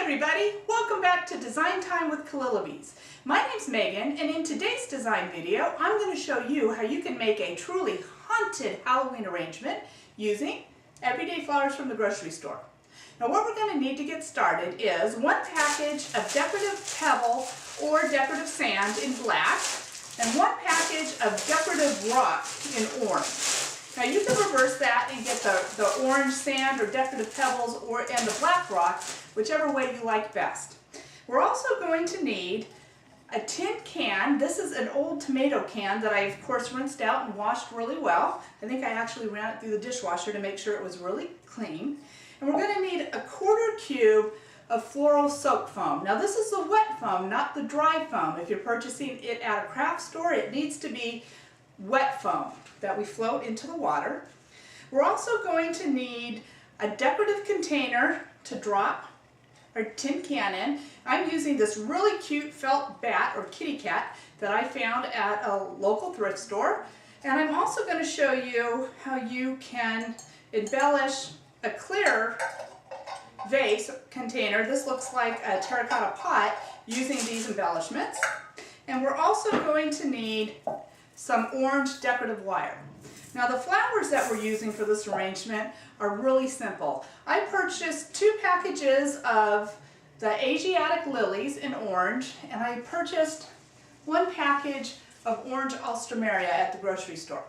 everybody, welcome back to Design Time with Kalilabes. My name's Megan, and in today's design video I'm going to show you how you can make a truly haunted Halloween arrangement using everyday flowers from the grocery store. Now what we're going to need to get started is one package of decorative pebble or decorative sand in black and one package of decorative rock in orange. Now you can reverse that and get the orange sand or decorative pebbles and the black rock, whichever way you like best. We're also going to need a tin can. This is an old tomato can that I of course rinsed out and washed really well. I think I actually ran it through the dishwasher to make sure it was really clean. And we're going to need a 1/4 cube of floral soak foam. Now this is the wet foam, not the dry foam. If you're purchasing it at a craft store, it needs to be wet foam that we float into the water. We're also going to need a decorative container to drop our tin can in. I'm using this really cute felt bat or kitty cat that I found at a local thrift store. And I'm also going to show you how you can embellish a clear vase container. This looks like a terracotta pot using these embellishments. And we're also going to need some orange decorative wire. Now the flowers that we're using for this arrangement are really simple. I purchased 2 packages of the Asiatic lilies in orange, and I purchased 1 package of orange alstroemeria at the grocery store.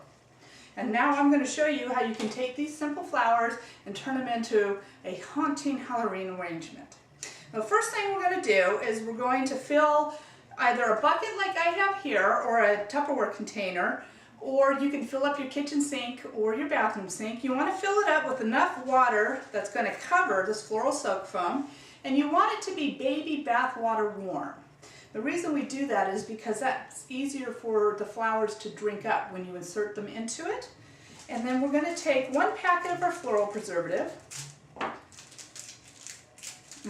And now I'm going to show you how you can take these simple flowers and turn them into a haunting Halloween arrangement. The first thing we're going to do is we're going to fill either a bucket like I have here or a Tupperware container, or you can fill up your kitchen sink or your bathroom sink. You want to fill it up with enough water that's going to cover this floral soak foam, and you want it to be baby bath water warm. The reason we do that is because that's easier for the flowers to drink up when you insert them into it. And then we're going to take 1 packet of our floral preservative and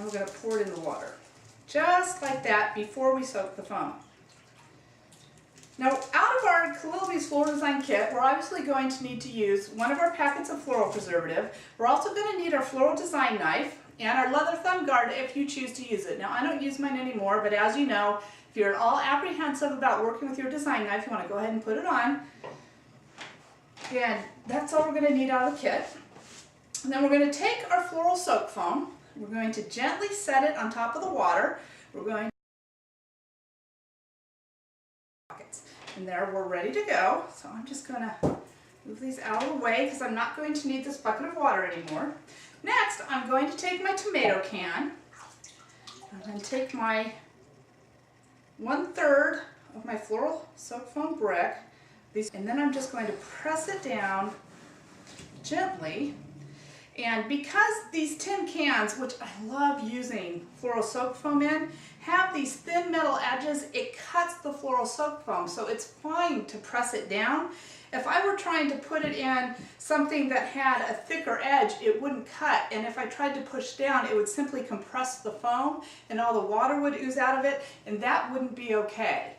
we're going to pour it in the water. Just like that before we soak the foam. Now out of our Kalilabes Floral Design Kit, we're obviously going to need to use 1 of our packets of floral preservative. We're also going to need our floral design knife and our leather thumb guard if you choose to use it. Now I don't use mine anymore, but as you know, if you're at all apprehensive about working with your design knife, you want to go ahead and put it on. And that's all we're going to need out of the kit. And then we're going to take our floral soak foam. We're going to gently set it on top of the water. We're going to and there we're ready to go. So I'm just going to move these out of the way because I'm not going to need this bucket of water anymore. Next, I'm going to take my tomato can. I'm going to take my 1/3 of my floral soak foam brick, and then I'm just going to press it down gently. And because these tin cans, which I love using floral soak foam in, have these thin metal edges, it cuts the floral soak foam, so it's fine to press it down. If I were trying to put it in something that had a thicker edge, it wouldn't cut, and if I tried to push down, it would simply compress the foam and all the water would ooze out of it, and that wouldn't be okay.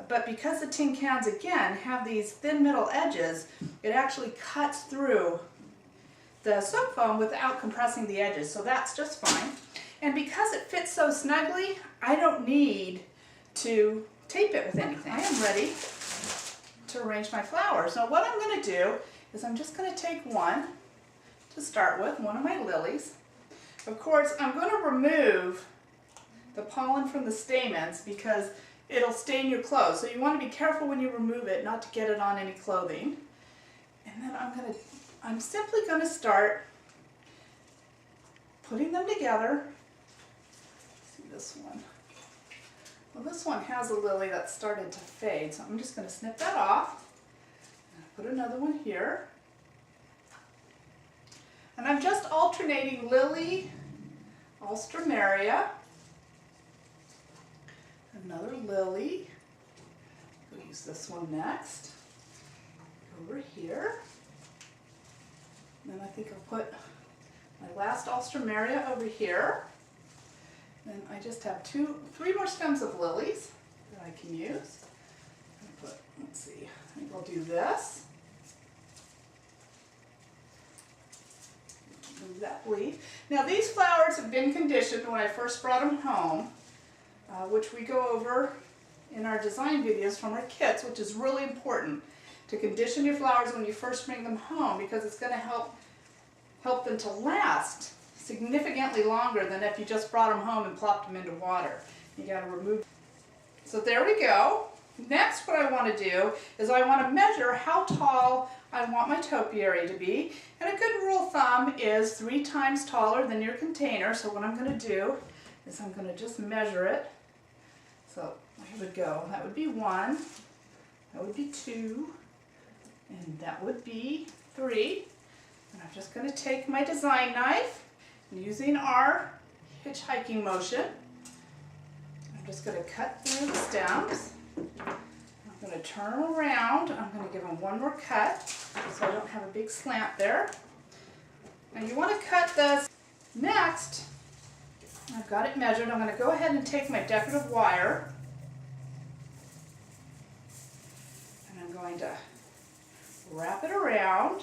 But because the tin cans, again, have these thin metal edges, it actually cuts through the soak foam without compressing the edges, so that's just fine. And because it fits so snugly, I don't need to tape it with anything. I am ready to arrange my flowers. Now what I'm going to do is I'm just going to take one to start with, one of my lilies. Of course, I'm going to remove the pollen from the stamens because it'll stain your clothes. So you want to be careful when you remove it not to get it on any clothing. And then I'm simply going to start putting them together. See this one. Well, this one has a lily that started to fade, so I'm just going to snip that off. Put another one here. And I'm just alternating lily, alstroemeria, another lily. We'll use this one next. Over here. And then I think I'll put my last alstroemeria over here. Then I just have 3 more stems of lilies that I can use. Let's see, I think I'll do this. Remove that leaf. Now these flowers have been conditioned when I first brought them home, which we go over in our design videos from our kits, which is really important to condition your flowers when you first bring them home, because it's going to help them to last significantly longer than if you just brought them home and plopped them into water. You got to remove. So there we go. Next, what I want to do is I want to measure how tall I want my topiary to be. And a good rule of thumb is 3 times taller than your container. So what I'm going to do is I'm going to just measure it. So here we go. That would be 1. That would be 2. And that would be 3. And I'm just going to take my design knife, using our hitchhiking motion. I'm just going to cut through the stems. I'm going to turn them around. I'm going to give them one more cut so I don't have a big slant there. Now you want to cut this. Next, I've got it measured. I'm going to go ahead and take my decorative wire and I'm going to wrap it around.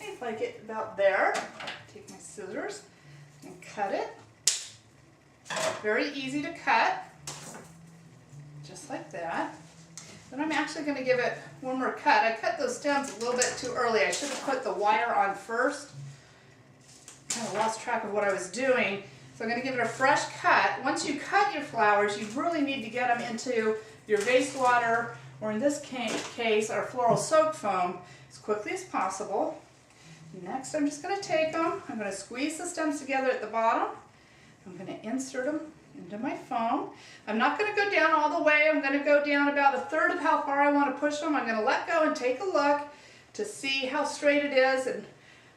If I get about there, take my scissors and cut it. Very easy to cut, just like that. Then I'm actually going to give it one more cut. I cut those stems a little bit too early. I should have put the wire on first. Kind of lost track of what I was doing. So I'm going to give it a fresh cut. Once you cut your flowers, you really need to get them into your vase water, or in this case, our floral soap foam, as quickly as possible. Next, I'm just going to take them. I'm going to squeeze the stems together at the bottom. I'm going to insert them into my foam. I'm not going to go down all the way. I'm going to go down about 1/3 of how far I want to push them. I'm going to let go and take a look to see how straight it is and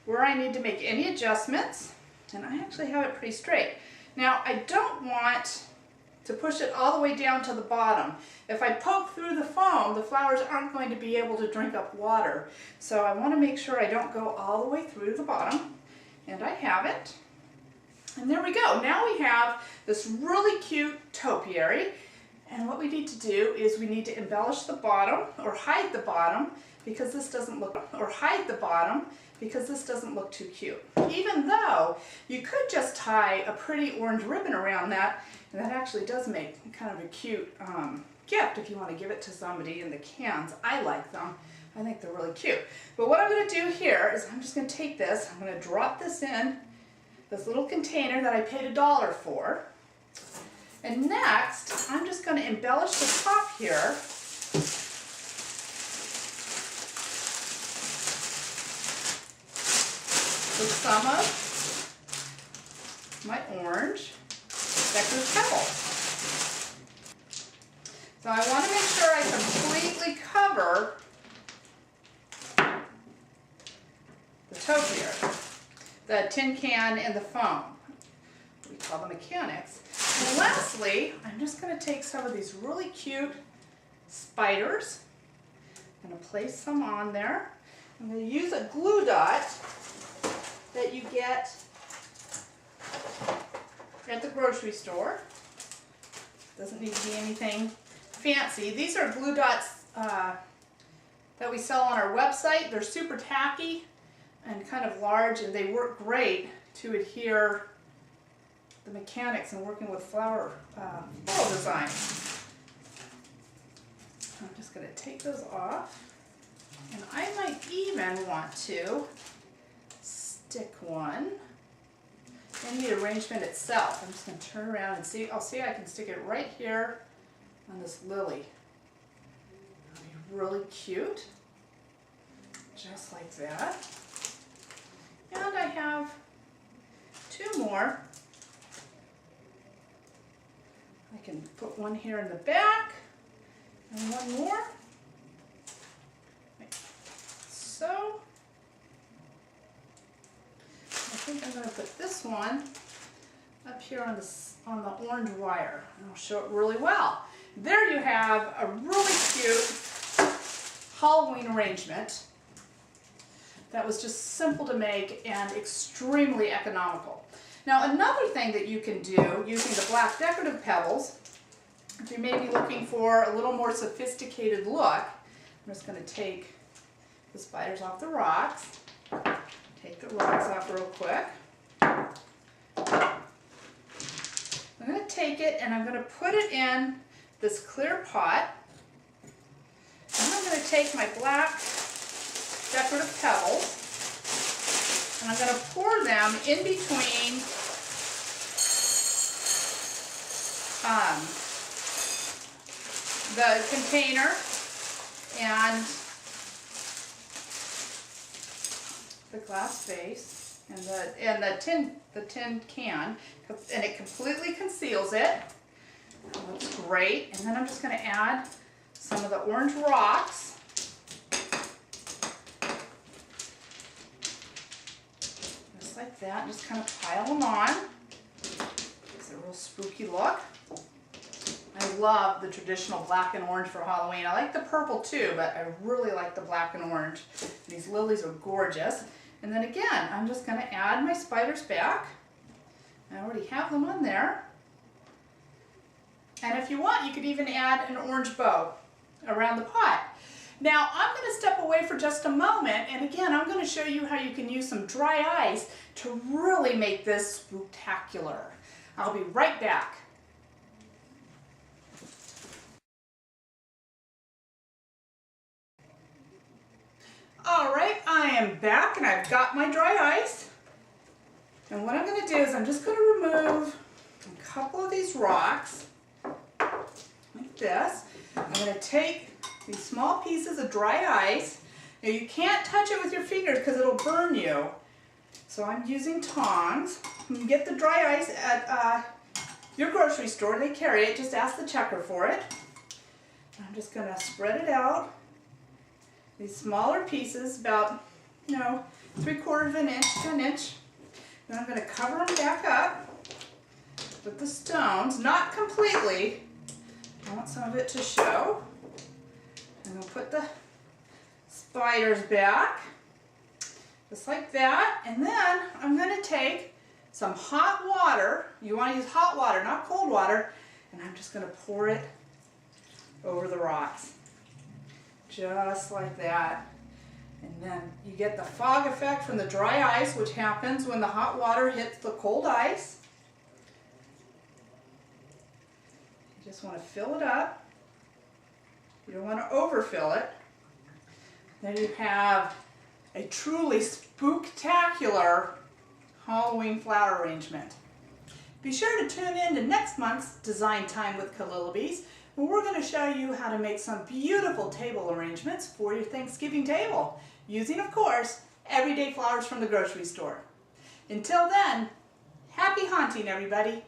where I need to make any adjustments. And I actually have it pretty straight. Now, I don't want to push it all the way down to the bottom. If I poke through the foam, the flowers aren't going to be able to drink up water. So I want to make sure I don't go all the way through the bottom. And I have it. And there we go. Now we have this really cute topiary. And what we need to do is we need to embellish the bottom, or hide the bottom, because this doesn't look, too cute. Even though you could just tie a pretty orange ribbon around that, and that actually does make kind of a cute gift if you want to give it to somebody in the cans. I like them. I think they're really cute. But what I'm going to do here is I'm just going to take this, I'm going to drop this in this little container that I paid $1 for. And next, I'm just going to embellish the top here with some of my orange decorative pebbles. So I want to make sure I completely cover the topiary, the tin can and the foam. We call them mechanics. And lastly, I'm just going to take some of these really cute spiders. I'm going to place some on there. I'm going to use a glue dot that you get at the grocery store. Doesn't need to be anything fancy. These are glue dots that we sell on our website. They're super tacky and kind of large, and they work great to adhere the mechanics and working with floral design. I'm just going to take those off, and I might even want to stick one in the arrangement itself. I'm just going to turn around and see. I'll see I can stick it right here on this lily. It'll be really cute, just like that. And I have 2 more. I can put one here in the back and one more, like so. I think I'm going to put this one up here on the orange wire, and I'll show it really well. There you have a really cute Halloween arrangement that was just simple to make and extremely economical. Now, another thing that you can do using the black decorative pebbles, if you may be looking for a little more sophisticated look, I'm just going to take the spiders off the rocks, Take the rocks off real quick. I'm going to take it and I'm going to put it in this clear pot. And I'm going to take my black decorative pebbles and I'm going to pour them in between the container and the glass vase and the tin can, and it completely conceals it. That looks great. And then I'm just going to add some of the orange rocks. Just like that. Just kind of pile them on. Gives it a real spooky look. I love the traditional black and orange for Halloween. I like the purple too, but I really like the black and orange. These lilies are gorgeous. And then again, I'm just going to add my spiders back. I already have them on there. And if you want, you could even add an orange bow around the pot. Now, I'm going to step away for just a moment, and again, I'm going to show you how you can use some dry ice to really make this spooktacular. I'll be right back. Alright, I am back and I've got my dry ice. And what I'm going to do is I'm just going to remove a couple of these rocks, like this. I'm going to take these small pieces of dry ice. Now you can't touch it with your fingers because it'll burn you. So I'm using tongs. You can get the dry ice at your grocery store. They carry it. Just ask the checker for it. And I'm just going to spread it out. These smaller pieces, about, 3/4 of an inch to an inch. Then I'm going to cover them back up with the stones, not completely. I want some of it to show. And I'll put the spiders back, just like that. And then I'm going to take some hot water. You want to use hot water, not cold water. And I'm just going to pour it over the rocks. Just like that. And then you get the fog effect from the dry ice, which happens when the hot water hits the cold ice. You just want to fill it up. You don't want to overfill it. Then you have a truly spooktacular Halloween flower arrangement. Be sure to tune in to next month's Design Time with Kalilibes, where we're going to show you how to make some beautiful table arrangements for your Thanksgiving table, using, of course, everyday flowers from the grocery store. Until then, happy haunting, everybody!